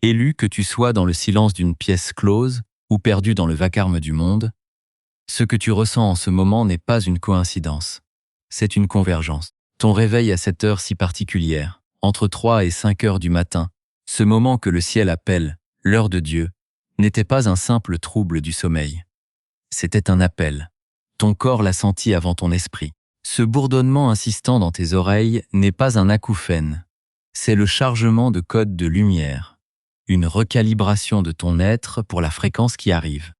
Élu que tu sois dans le silence d'une pièce close ou perdu dans le vacarme du monde, ce que tu ressens en ce moment n'est pas une coïncidence. C'est une convergence. Ton réveil à cette heure si particulière, entre 3 et 5 heures du matin, ce moment que le ciel appelle l'heure de Dieu, n'était pas un simple trouble du sommeil. C'était un appel. Ton corps l'a senti avant ton esprit. Ce bourdonnement insistant dans tes oreilles n'est pas un acouphène. C'est le chargement de codes de lumière, une recalibration de ton être pour la fréquence qui arrive.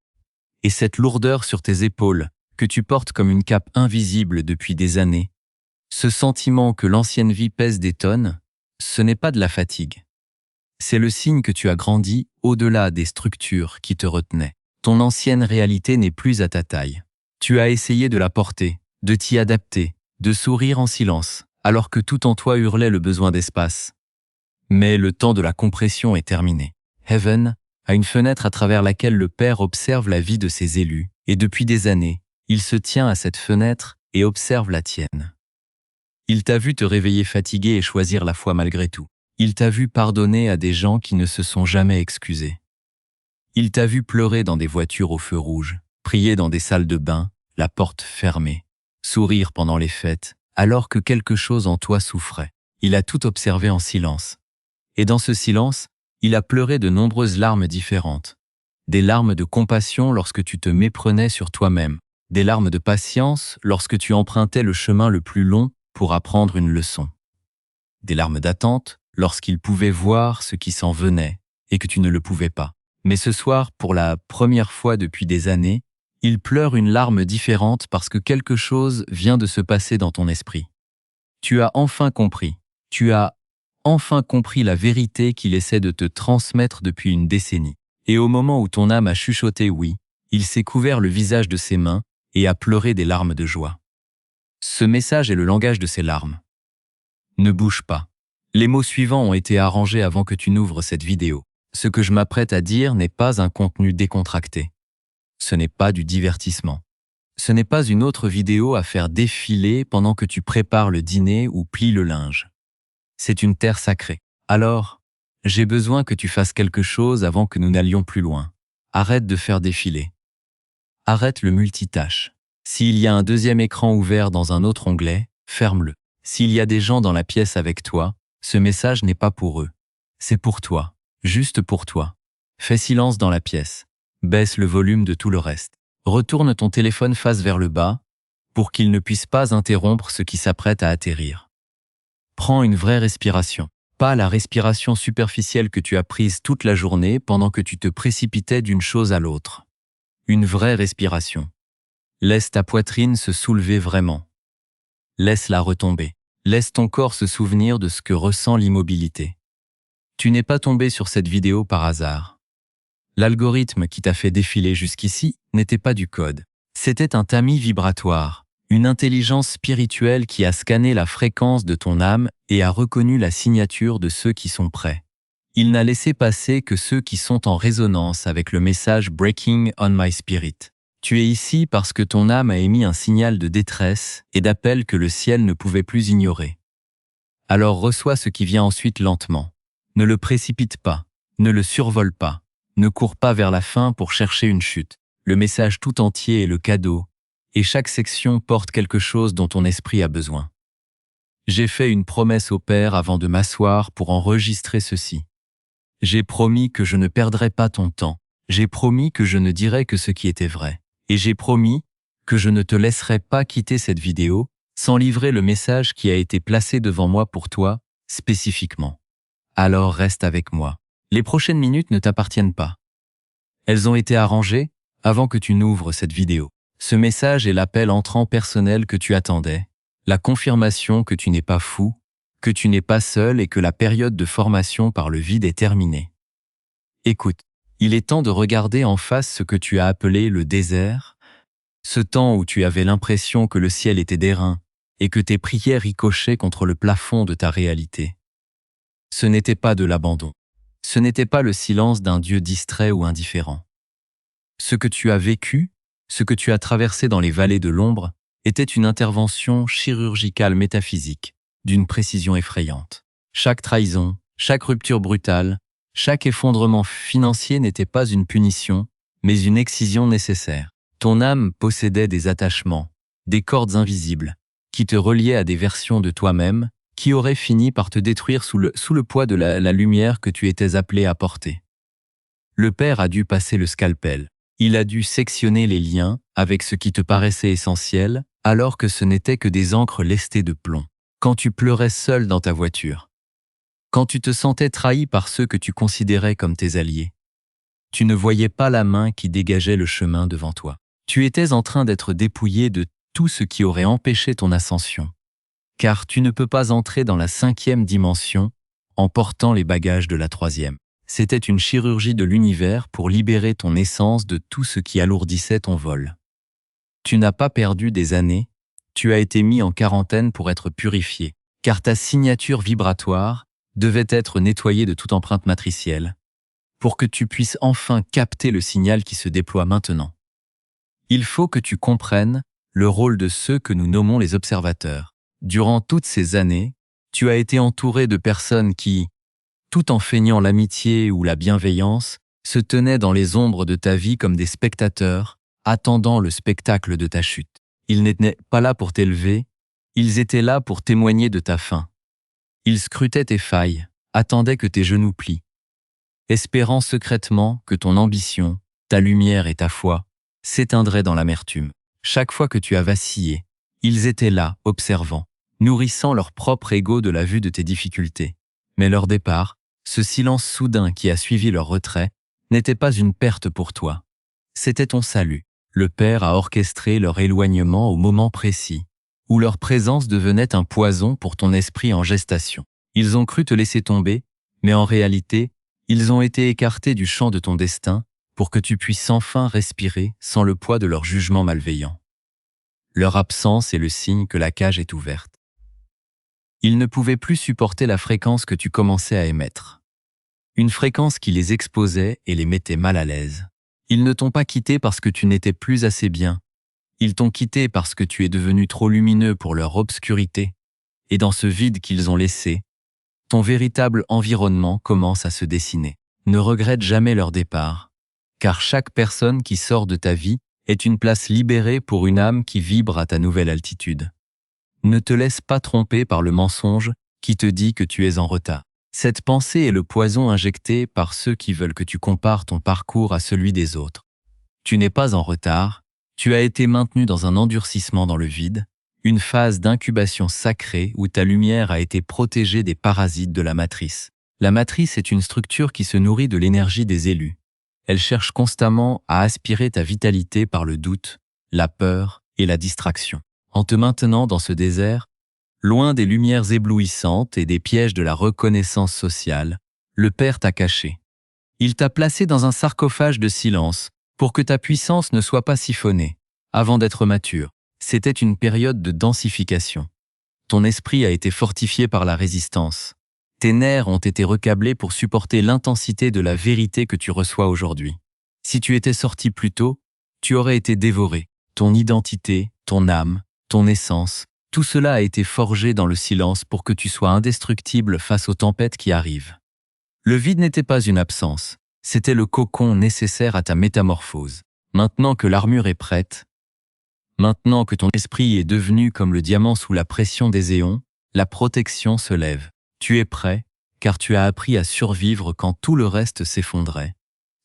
Et cette lourdeur sur tes épaules, que tu portes comme une cape invisible depuis des années, ce sentiment que l'ancienne vie pèse des tonnes, ce n'est pas de la fatigue. C'est le signe que tu as grandi au-delà des structures qui te retenaient. Ton ancienne réalité n'est plus à ta taille. Tu as essayé de la porter, de t'y adapter, de sourire en silence, alors que tout en toi hurlait le besoin d'espace. Mais le temps de la compression est terminé. Heaven a une fenêtre à travers laquelle le Père observe la vie de ses élus, et depuis des années, il se tient à cette fenêtre et observe la tienne. Il t'a vu te réveiller fatigué et choisir la foi malgré tout. Il t'a vu pardonner à des gens qui ne se sont jamais excusés. Il t'a vu pleurer dans des voitures au feu rouge, prier dans des salles de bain, la porte fermée, sourire pendant les fêtes, alors que quelque chose en toi souffrait. Il a tout observé en silence. Et dans ce silence, il a pleuré de nombreuses larmes différentes. Des larmes de compassion lorsque tu te méprenais sur toi-même. Des larmes de patience lorsque tu empruntais le chemin le plus long pour apprendre une leçon. Des larmes d'attente lorsqu'il pouvait voir ce qui s'en venait et que tu ne le pouvais pas. Mais ce soir, pour la première fois depuis des années, il pleure une larme différente parce que quelque chose vient de se passer dans ton esprit. Tu as enfin compris. Tu as enfin compris la vérité qu'il essaie de te transmettre depuis une décennie. Et au moment où ton âme a chuchoté oui, il s'est couvert le visage de ses mains et a pleuré des larmes de joie. Ce message est le langage de ses larmes. Ne bouge pas. Les mots suivants ont été arrangés avant que tu n'ouvres cette vidéo. Ce que je m'apprête à dire n'est pas un contenu décontracté. Ce n'est pas du divertissement. Ce n'est pas une autre vidéo à faire défiler pendant que tu prépares le dîner ou plies le linge. C'est une terre sacrée. Alors, j'ai besoin que tu fasses quelque chose avant que nous n'allions plus loin. Arrête de faire défiler. Arrête le multitâche. S'il y a un deuxième écran ouvert dans un autre onglet, ferme-le. S'il y a des gens dans la pièce avec toi, ce message n'est pas pour eux. C'est pour toi. Juste pour toi. Fais silence dans la pièce. Baisse le volume de tout le reste. Retourne ton téléphone face vers le bas pour qu'il ne puisse pas interrompre ce qui s'apprête à atterrir. Prends une vraie respiration. Pas la respiration superficielle que tu as prise toute la journée pendant que tu te précipitais d'une chose à l'autre. Une vraie respiration. Laisse ta poitrine se soulever vraiment. Laisse-la retomber. Laisse ton corps se souvenir de ce que ressent l'immobilité. Tu n'es pas tombé sur cette vidéo par hasard. L'algorithme qui t'a fait défiler jusqu'ici n'était pas du code. C'était un tamis vibratoire, une intelligence spirituelle qui a scanné la fréquence de ton âme et a reconnu la signature de ceux qui sont prêts. Il n'a laissé passer que ceux qui sont en résonance avec le message « Breaking on my spirit ». Tu es ici parce que ton âme a émis un signal de détresse et d'appel que le ciel ne pouvait plus ignorer. Alors reçois ce qui vient ensuite lentement. Ne le précipite pas, ne le survole pas, ne cours pas vers la fin pour chercher une chute. Le message tout entier est le cadeau, et chaque section porte quelque chose dont ton esprit a besoin. J'ai fait une promesse au Père avant de m'asseoir pour enregistrer ceci. J'ai promis que je ne perdrais pas ton temps. J'ai promis que je ne dirais que ce qui était vrai. Et j'ai promis que je ne te laisserai pas quitter cette vidéo sans livrer le message qui a été placé devant moi pour toi, spécifiquement. Alors reste avec moi. Les prochaines minutes ne t'appartiennent pas. Elles ont été arrangées avant que tu n'ouvres cette vidéo. Ce message est l'appel entrant personnel que tu attendais, la confirmation que tu n'es pas fou, que tu n'es pas seul et que la période de formation par le vide est terminée. Écoute, il est temps de regarder en face ce que tu as appelé le désert, ce temps où tu avais l'impression que le ciel était d'airain et que tes prières ricochaient contre le plafond de ta réalité. Ce n'était pas de l'abandon. Ce n'était pas le silence d'un Dieu distrait ou indifférent. Ce que tu as vécu, ce que tu as traversé dans les vallées de l'ombre, était une intervention chirurgicale métaphysique, d'une précision effrayante. Chaque trahison, chaque rupture brutale, Chaque effondrement financier n'était pas une punition, mais une excision nécessaire. Ton âme possédait des attachements, des cordes invisibles, qui te reliaient à des versions de toi-même, qui auraient fini par te détruire sous le poids de la lumière que tu étais appelé à porter. Le père a dû passer le scalpel. Il a dû sectionner les liens avec ce qui te paraissait essentiel, alors que ce n'était que des encres lestées de plomb. Quand tu pleurais seul dans ta voiture, quand tu te sentais trahi par ceux que tu considérais comme tes alliés, tu ne voyais pas la main qui dégageait le chemin devant toi. Tu étais en train d'être dépouillé de tout ce qui aurait empêché ton ascension. Car tu ne peux pas entrer dans la 5e dimension en portant les bagages de la 3e. C'était une chirurgie de l'univers pour libérer ton essence de tout ce qui alourdissait ton vol. Tu n'as pas perdu des années, tu as été mis en quarantaine pour être purifié, car ta signature vibratoire devait être nettoyée de toute empreinte matricielle, pour que tu puisses enfin capter le signal qui se déploie maintenant. Il faut que tu comprennes le rôle de ceux que nous nommons les observateurs. Durant toutes ces années, tu as été entouré de personnes qui, tout en feignant l'amitié ou la bienveillance, se tenaient dans les ombres de ta vie comme des spectateurs, attendant le spectacle de ta chute. Ils n'étaient pas là pour t'élever, ils étaient là pour témoigner de ta fin. Ils scrutaient tes failles, attendaient que tes genoux plient, espérant secrètement que ton ambition, ta lumière et ta foi s'éteindraient dans l'amertume. Chaque fois que tu as vacillé, ils étaient là, observant, nourrissant leur propre ego de la vue de tes difficultés. Mais leur départ, ce silence soudain qui a suivi leur retrait, n'était pas une perte pour toi. C'était ton salut. Le Père a orchestré leur éloignement au moment précis, où leur présence devenait un poison pour ton esprit en gestation. Ils ont cru te laisser tomber, mais en réalité, ils ont été écartés du champ de ton destin pour que tu puisses enfin respirer sans le poids de leur jugement malveillant. Leur absence est le signe que la cage est ouverte. Ils ne pouvaient plus supporter la fréquence que tu commençais à émettre. Une fréquence qui les exposait et les mettait mal à l'aise. Ils ne t'ont pas quitté parce que tu n'étais plus assez bien. Ils t'ont quitté parce que tu es devenu trop lumineux pour leur obscurité. Et dans ce vide qu'ils ont laissé, ton véritable environnement commence à se dessiner. Ne regrette jamais leur départ, car chaque personne qui sort de ta vie est une place libérée pour une âme qui vibre à ta nouvelle altitude. Ne te laisse pas tromper par le mensonge qui te dit que tu es en retard. Cette pensée est le poison injecté par ceux qui veulent que tu compares ton parcours à celui des autres. Tu n'es pas en retard, tu as été maintenu dans un endurcissement dans le vide, une phase d'incubation sacrée où ta lumière a été protégée des parasites de la matrice. La matrice est une structure qui se nourrit de l'énergie des élus. Elle cherche constamment à aspirer ta vitalité par le doute, la peur et la distraction. En te maintenant dans ce désert, loin des lumières éblouissantes et des pièges de la reconnaissance sociale, le Père t'a caché. Il t'a placé dans un sarcophage de silence pour que ta puissance ne soit pas siphonnée. Avant d'être mature, c'était une période de densification. Ton esprit a été fortifié par la résistance. Tes nerfs ont été recablés pour supporter l'intensité de la vérité que tu reçois aujourd'hui. Si tu étais sorti plus tôt, tu aurais été dévoré. Ton identité, ton âme, ton essence, tout cela a été forgé dans le silence pour que tu sois indestructible face aux tempêtes qui arrivent. Le vide n'était pas une absence, c'était le cocon nécessaire à ta métamorphose. Maintenant que l'armure est prête, maintenant que ton esprit est devenu comme le diamant sous la pression des éons, la protection se lève. Tu es prêt, car tu as appris à survivre quand tout le reste s'effondrait.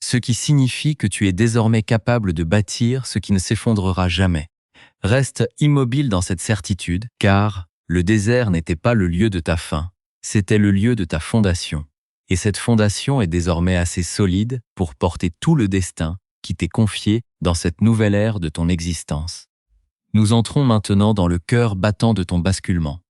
Ce qui signifie que tu es désormais capable de bâtir ce qui ne s'effondrera jamais. Reste immobile dans cette certitude, car le désert n'était pas le lieu de ta fin, c'était le lieu de ta fondation. Et cette fondation est désormais assez solide pour porter tout le destin qui t'est confié dans cette nouvelle ère de ton existence. Nous entrons maintenant dans le cœur battant de ton basculement.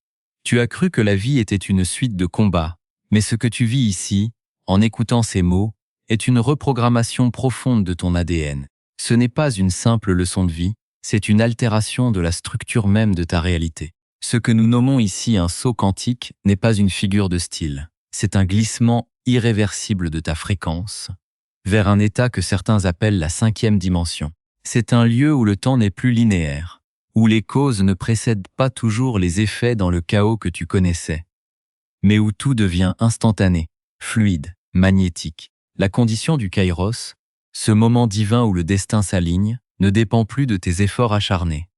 Tu as cru que la vie était une suite de combats, mais ce que tu vis ici, en écoutant ces mots, est une reprogrammation profonde de ton ADN. Ce n'est pas une simple leçon de vie, c'est une altération de la structure même de ta réalité. Ce que nous nommons ici un saut quantique n'est pas une figure de style. C'est un glissement irréversible de ta fréquence vers un état que certains appellent la 5e dimension. C'est un lieu où le temps n'est plus linéaire, où les causes ne précèdent pas toujours les effets dans le chaos que tu connaissais, mais où tout devient instantané, fluide, magnétique. La condition du kairos, ce moment divin où le destin s'aligne, ne dépend plus de tes efforts acharnés.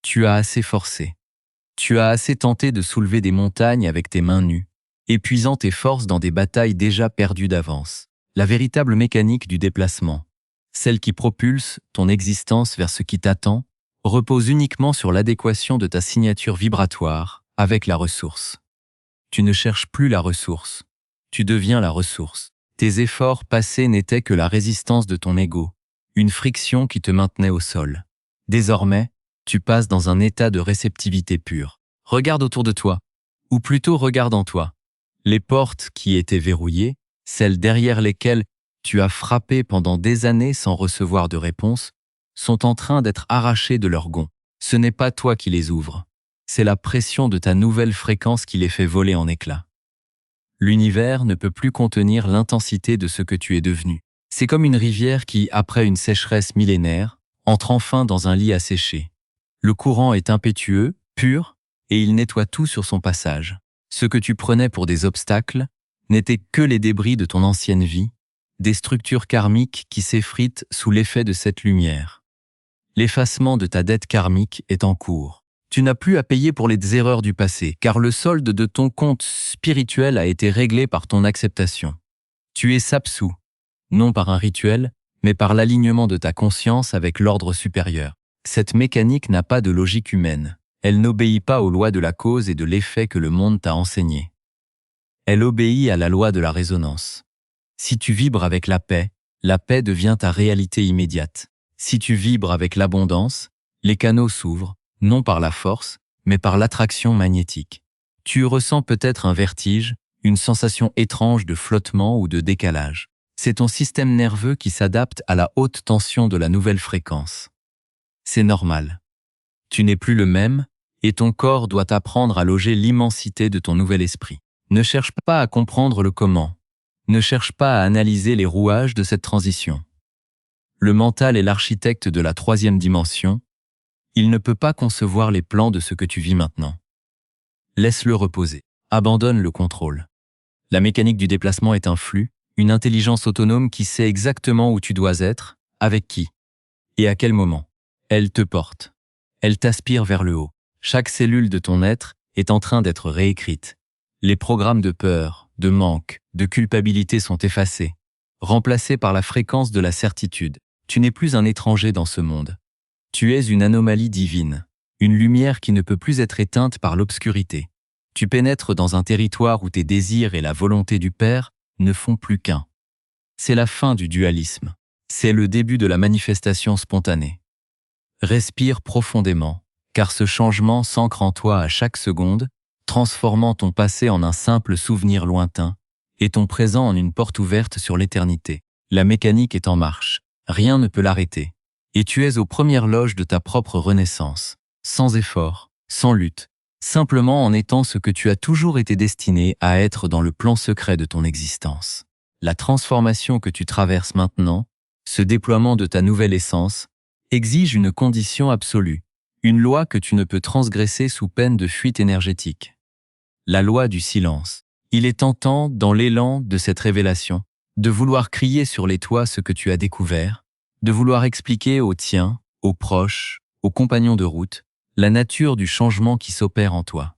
Tu as assez forcé. Tu as assez tenté de soulever des montagnes avec tes mains nues, épuisant tes forces dans des batailles déjà perdues d'avance. La véritable mécanique du déplacement, celle qui propulse ton existence vers ce qui t'attend, repose uniquement sur l'adéquation de ta signature vibratoire avec la ressource. Tu ne cherches plus la ressource, tu deviens la ressource. Tes efforts passés n'étaient que la résistance de ton ego, une friction qui te maintenait au sol. Désormais, tu passes dans un état de réceptivité pure. Regarde autour de toi, ou plutôt regarde en toi. Les portes qui étaient verrouillées, celles derrière lesquelles tu as frappé pendant des années sans recevoir de réponse, sont en train d'être arrachées de leur gonds. Ce n'est pas toi qui les ouvres. C'est la pression de ta nouvelle fréquence qui les fait voler en éclats. L'univers ne peut plus contenir l'intensité de ce que tu es devenu. C'est comme une rivière qui, après une sécheresse millénaire, entre enfin dans un lit asséché. Le courant est impétueux, pur, et il nettoie tout sur son passage. Ce que tu prenais pour des obstacles n'étaient que les débris de ton ancienne vie, des structures karmiques qui s'effritent sous l'effet de cette lumière. L'effacement de ta dette karmique est en cours. Tu n'as plus à payer pour les erreurs du passé, car le solde de ton compte spirituel a été réglé par ton acceptation. Tu es Sapsu, non par un rituel, mais par l'alignement de ta conscience avec l'ordre supérieur. Cette mécanique n'a pas de logique humaine. Elle n'obéit pas aux lois de la cause et de l'effet que le monde t'a enseigné. Elle obéit à la loi de la résonance. Si tu vibres avec la paix devient ta réalité immédiate. Si tu vibres avec l'abondance, les canaux s'ouvrent, non par la force, mais par l'attraction magnétique. Tu ressens peut-être un vertige, une sensation étrange de flottement ou de décalage. C'est ton système nerveux qui s'adapte à la haute tension de la nouvelle fréquence. C'est normal. Tu n'es plus le même, et ton corps doit apprendre à loger l'immensité de ton nouvel esprit. Ne cherche pas à comprendre le comment. Ne cherche pas à analyser les rouages de cette transition. Le mental est l'architecte de la troisième dimension. Il ne peut pas concevoir les plans de ce que tu vis maintenant. Laisse-le reposer. Abandonne le contrôle. La mécanique du déplacement est un flux, une intelligence autonome qui sait exactement où tu dois être, avec qui, et à quel moment. Elle te porte. Elle t'aspire vers le haut. Chaque cellule de ton être est en train d'être réécrite. Les programmes de peur, de manque, de culpabilité sont effacés, remplacés par la fréquence de la certitude. Tu n'es plus un étranger dans ce monde. Tu es une anomalie divine, une lumière qui ne peut plus être éteinte par l'obscurité. Tu pénètres dans un territoire où tes désirs et la volonté du Père ne font plus qu'un. C'est la fin du dualisme. C'est le début de la manifestation spontanée. Respire profondément, car ce changement s'ancre en toi à chaque seconde, transformant ton passé en un simple souvenir lointain et ton présent en une porte ouverte sur l'éternité. La mécanique est en marche, rien ne peut l'arrêter. Et tu es aux premières loges de ta propre renaissance, sans effort, sans lutte, simplement en étant ce que tu as toujours été destiné à être dans le plan secret de ton existence. La transformation que tu traverses maintenant, ce déploiement de ta nouvelle essence, exige une condition absolue, une loi que tu ne peux transgresser sous peine de fuite énergétique. La loi du silence. Il est tentant, dans l'élan de cette révélation, de vouloir crier sur les toits ce que tu as découvert, de vouloir expliquer aux tiens, aux proches, aux compagnons de route, la nature du changement qui s'opère en toi.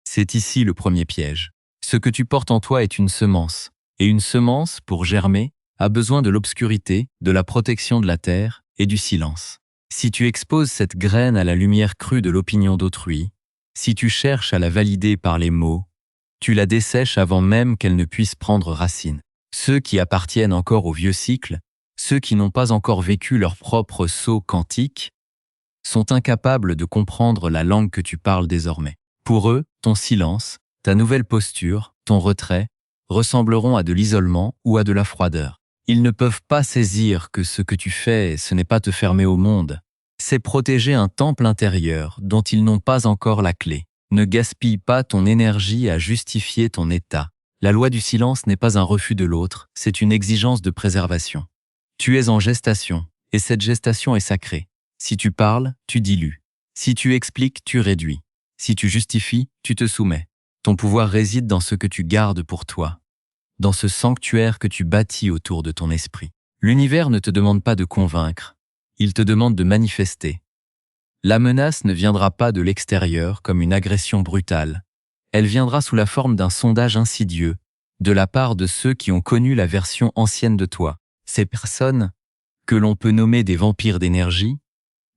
C'est ici le premier piège. Ce que tu portes en toi est une semence, et une semence, pour germer, a besoin de l'obscurité, de la protection de la terre et du silence. Si tu exposes cette graine à la lumière crue de l'opinion d'autrui, si tu cherches à la valider par les mots, tu la dessèches avant même qu'elle ne puisse prendre racine. Ceux qui appartiennent encore au vieux cycle, ceux qui n'ont pas encore vécu leur propre saut quantique, sont incapables de comprendre la langue que tu parles désormais. Pour eux, ton silence, ta nouvelle posture, ton retrait, ressembleront à de l'isolement ou à de la froideur. Ils ne peuvent pas saisir que ce que tu fais, ce n'est pas te fermer au monde, c'est protéger un temple intérieur dont ils n'ont pas encore la clé. Ne gaspille pas ton énergie à justifier ton état. La loi du silence n'est pas un refus de l'autre, c'est une exigence de préservation. Tu es en gestation, et cette gestation est sacrée. Si tu parles, tu dilues. Si tu expliques, tu réduis. Si tu justifies, tu te soumets. Ton pouvoir réside dans ce que tu gardes pour toi. dans ce sanctuaire que tu bâtis autour de ton esprit. L'univers ne te demande pas de convaincre, il te demande de manifester. La menace ne viendra pas de l'extérieur comme une agression brutale. Elle viendra sous la forme d'un sondage insidieux, de la part de ceux qui ont connu la version ancienne de toi. Ces personnes, que l'on peut nommer des vampires d'énergie,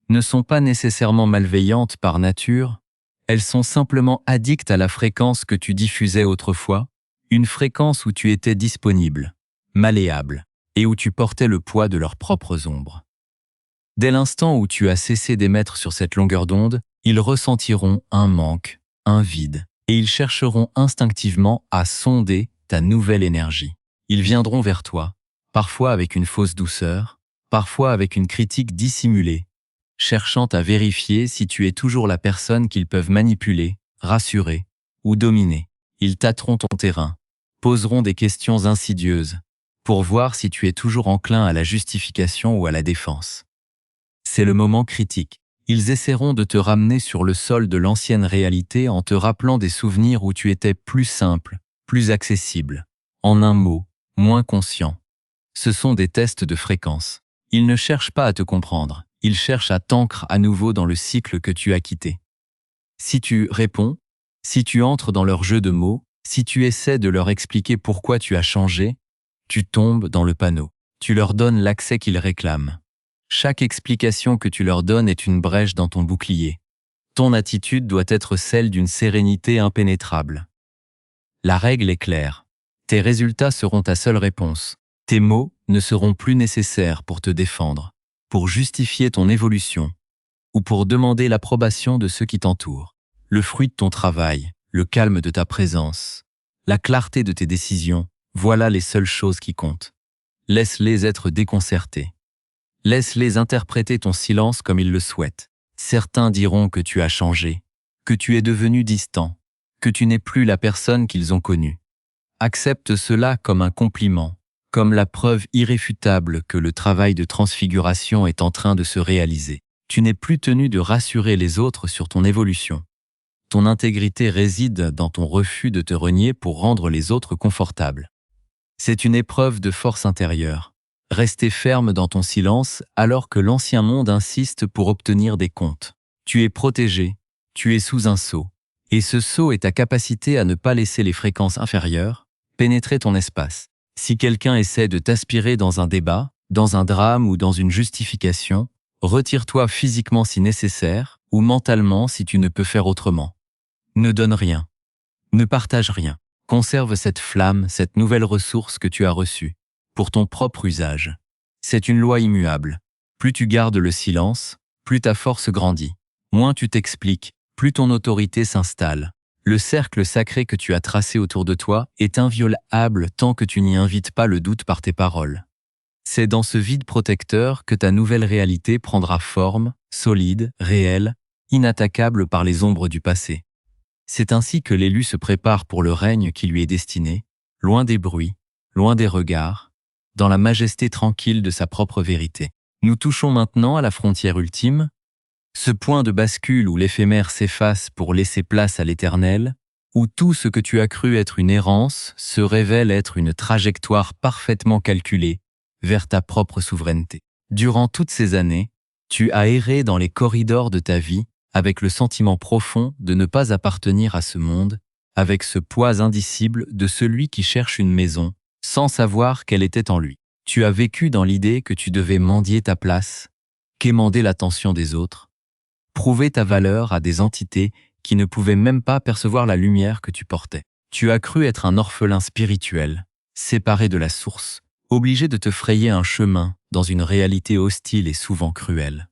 ne sont pas nécessairement malveillantes par nature, elles sont simplement addictes à la fréquence que tu diffusais autrefois, une fréquence où tu étais disponible, malléable, et où tu portais le poids de leurs propres ombres. Dès l'instant où tu as cessé d'émettre sur cette longueur d'onde, ils ressentiront un manque, un vide, et ils chercheront instinctivement à sonder ta nouvelle énergie. Ils viendront vers toi, parfois avec une fausse douceur, parfois avec une critique dissimulée, cherchant à vérifier si tu es toujours la personne qu'ils peuvent manipuler, rassurer ou dominer. Ils tâteront ton terrain, poseront des questions insidieuses, pour voir si tu es toujours enclin à la justification ou à la défense. C'est le moment critique. Ils essaieront de te ramener sur le sol de l'ancienne réalité en te rappelant des souvenirs où tu étais plus simple, plus accessible. En un mot, moins conscient. Ce sont des tests de fréquence. Ils ne cherchent pas à te comprendre, ils cherchent à t'ancrer à nouveau dans le cycle que tu as quitté. Si tu réponds, si tu entres dans leur jeu de mots, si tu essaies de leur expliquer pourquoi tu as changé, tu tombes dans le panneau. Tu leur donnes l'accès qu'ils réclament. Chaque explication que tu leur donnes est une brèche dans ton bouclier. Ton attitude doit être celle d'une sérénité impénétrable. La règle est claire. Tes résultats seront ta seule réponse. Tes mots ne seront plus nécessaires pour te défendre, pour justifier ton évolution, ou pour demander l'approbation de ceux qui t'entourent. Le fruit de ton travail, le calme de ta présence, la clarté de tes décisions, voilà les seules choses qui comptent. Laisse-les être déconcertés. Laisse-les interpréter ton silence comme ils le souhaitent. Certains diront que tu as changé, que tu es devenu distant, que tu n'es plus la personne qu'ils ont connue. Accepte cela comme un compliment, comme la preuve irréfutable que le travail de transfiguration est en train de se réaliser. Tu n'es plus tenu de rassurer les autres sur ton évolution. Ton intégrité réside dans ton refus de te renier pour rendre les autres confortables. C'est une épreuve de force intérieure. Rester ferme dans ton silence alors que l'ancien monde insiste pour obtenir des comptes. Tu es protégé, tu es sous un sceau. Et ce sceau est ta capacité à ne pas laisser les fréquences inférieures pénétrer ton espace. Si quelqu'un essaie de t'aspirer dans un débat, dans un drame ou dans une justification, retire-toi physiquement si nécessaire ou mentalement si tu ne peux faire autrement. Ne donne rien. Ne partage rien. Conserve cette flamme, cette nouvelle ressource que tu as reçue, pour ton propre usage. C'est une loi immuable. Plus tu gardes le silence, plus ta force grandit. Moins tu t'expliques, plus ton autorité s'installe. Le cercle sacré que tu as tracé autour de toi est inviolable tant que tu n'y invites pas le doute par tes paroles. C'est dans ce vide protecteur que ta nouvelle réalité prendra forme, solide, réelle, inattaquable par les ombres du passé. C'est ainsi que l'élu se prépare pour le règne qui lui est destiné, loin des bruits, loin des regards, dans la majesté tranquille de sa propre vérité. Nous touchons maintenant à la frontière ultime, ce point de bascule où l'éphémère s'efface pour laisser place à l'éternel, où tout ce que tu as cru être une errance se révèle être une trajectoire parfaitement calculée vers ta propre souveraineté. Durant toutes ces années, tu as erré dans les corridors de ta vie avec le sentiment profond de ne pas appartenir à ce monde, avec ce poids indicible de celui qui cherche une maison, sans savoir qu'elle était en lui. Tu as vécu dans l'idée que tu devais mendier ta place, quémander l'attention des autres, prouver ta valeur à des entités qui ne pouvaient même pas percevoir la lumière que tu portais. Tu as cru être un orphelin spirituel, séparé de la source, obligé de te frayer un chemin dans une réalité hostile et souvent cruelle.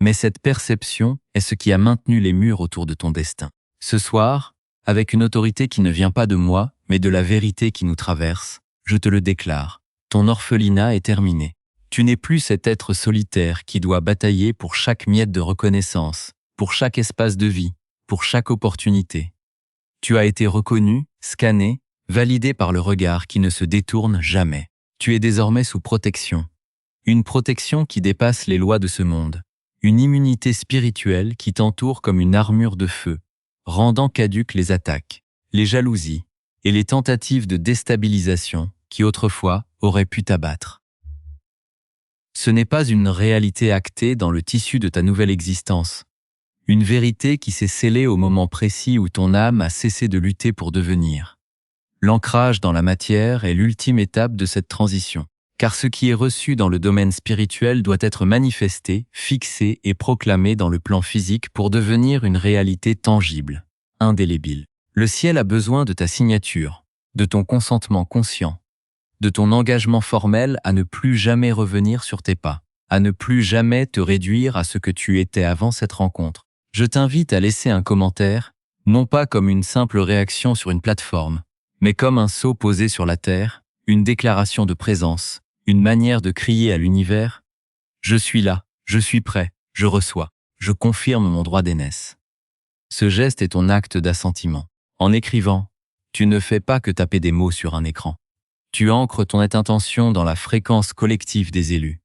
Mais cette perception est ce qui a maintenu les murs autour de ton destin. Ce soir, avec une autorité qui ne vient pas de moi, mais de la vérité qui nous traverse, je te le déclare, ton orphelinat est terminé. Tu n'es plus cet être solitaire qui doit batailler pour chaque miette de reconnaissance, pour chaque espace de vie, pour chaque opportunité. Tu as été reconnu, scanné, validé par le regard qui ne se détourne jamais. Tu es désormais sous protection. Une protection qui dépasse les lois de ce monde. Une immunité spirituelle qui t'entoure comme une armure de feu, rendant caduques les attaques, les jalousies, et les tentatives de déstabilisation qui autrefois auraient pu t'abattre. Ce n'est pas une réalité actée dans le tissu de ta nouvelle existence, une vérité qui s'est scellée au moment précis où ton âme a cessé de lutter pour devenir. L'ancrage dans la matière est l'ultime étape de cette transition, car ce qui est reçu dans le domaine spirituel doit être manifesté, fixé et proclamé dans le plan physique pour devenir une réalité tangible, indélébile. Le ciel a besoin de ta signature, de ton consentement conscient, de ton engagement formel à ne plus jamais revenir sur tes pas, à ne plus jamais te réduire à ce que tu étais avant cette rencontre. Je t'invite à laisser un commentaire, non pas comme une simple réaction sur une plateforme, mais comme un sceau posé sur la terre, une déclaration de présence, une manière de crier à l'univers « Je suis là, je suis prêt, je reçois, je confirme mon droit d'aînesse ». Ce geste est ton acte d'assentiment. En écrivant, tu ne fais pas que taper des mots sur un écran. Tu ancres ton intention dans la fréquence collective des élus.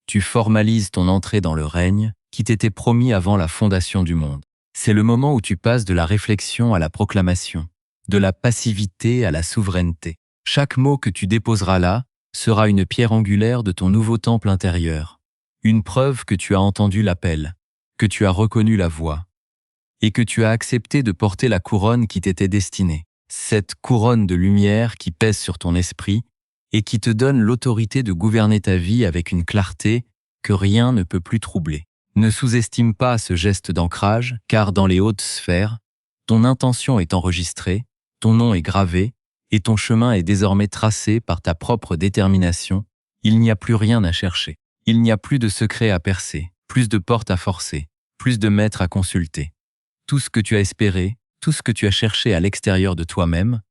Tu formalises ton entrée dans le règne qui t'était promis avant la fondation du monde. C'est le moment où tu passes de la réflexion à la proclamation, de la passivité à la souveraineté. Chaque mot que tu déposeras là sera une pierre angulaire de ton nouveau temple intérieur, une preuve que tu as entendu l'appel, que tu as reconnu la voix, et que tu as accepté de porter la couronne qui t'était destinée. Cette couronne de lumière qui pèse sur ton esprit et qui te donne l'autorité de gouverner ta vie avec une clarté que rien ne peut plus troubler. Ne sous-estime pas ce geste d'ancrage, car dans les hautes sphères, ton intention est enregistrée, ton nom est gravé, et ton chemin est désormais tracé par ta propre détermination. Il n'y a plus rien à chercher. Il n'y a plus de secrets à percer, plus de portes à forcer, plus de maîtres à consulter. Tout ce que tu as espéré, tout ce que tu as cherché à l'extérieur de toi-même,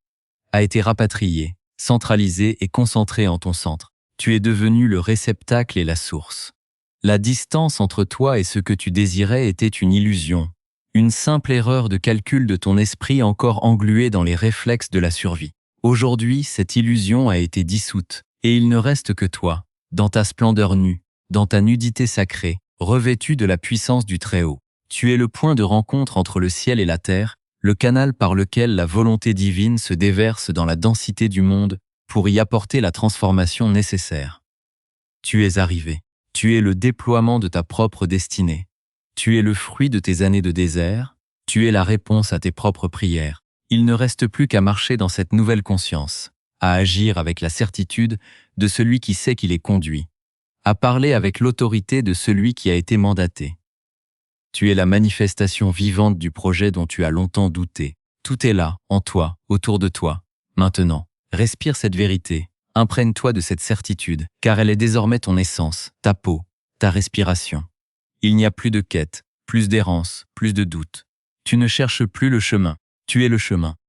a été rapatrié, centralisé et concentré en ton centre. Tu es devenu le réceptacle et la source. La distance entre toi et ce que tu désirais était une illusion, une simple erreur de calcul de ton esprit encore englué dans les réflexes de la survie. Aujourd'hui, cette illusion a été dissoute, et il ne reste que toi, dans ta splendeur nue, dans ta nudité sacrée, revêtue de la puissance du Très-Haut. Tu es le point de rencontre entre le ciel et la terre, le canal par lequel la volonté divine se déverse dans la densité du monde pour y apporter la transformation nécessaire. Tu es arrivé. Tu es le déploiement de ta propre destinée. Tu es le fruit de tes années de désert. Tu es la réponse à tes propres prières. Il ne reste plus qu'à marcher dans cette nouvelle conscience, à agir avec la certitude de celui qui sait qu'il est conduit, à parler avec l'autorité de celui qui a été mandaté. Tu es la manifestation vivante du projet dont tu as longtemps douté. Tout est là, en toi, autour de toi. Maintenant, respire cette vérité. Imprègne-toi de cette certitude, car elle est désormais ton essence, ta peau, ta respiration. Il n'y a plus de quête, plus d'errance, plus de doute. Tu ne cherches plus le chemin, tu es le chemin.